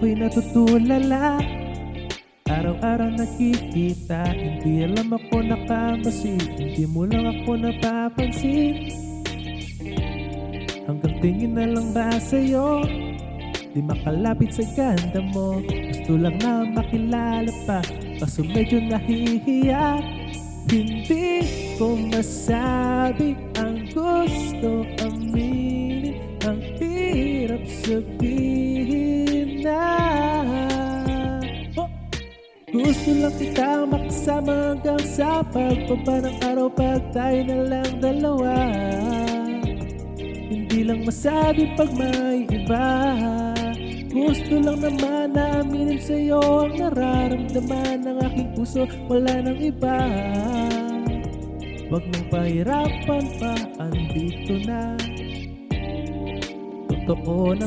ako'y natutulala. Araw-araw nakikita, hindi alam ako nakamasi. Hindi mo lang ako napapansin. Hanggang tingin na lang ba sa'yo, di makalapit sa ganda mo. Gusto lang na makilala pa, kaso medyo nahihiya. Hindi ko masabi ang gusto aminin, ang hirap sabihin na gusto lang kitang makasama hanggang sa pagbaba ng araw, pag tayo na lang dalawa. Hindi lang masabi pag may iba. Gusto lang naman na aminin sa'yo ang nararamdaman ng aking puso, wala nang iba. Huwag mong pahirapan pa, andito na. Totoo na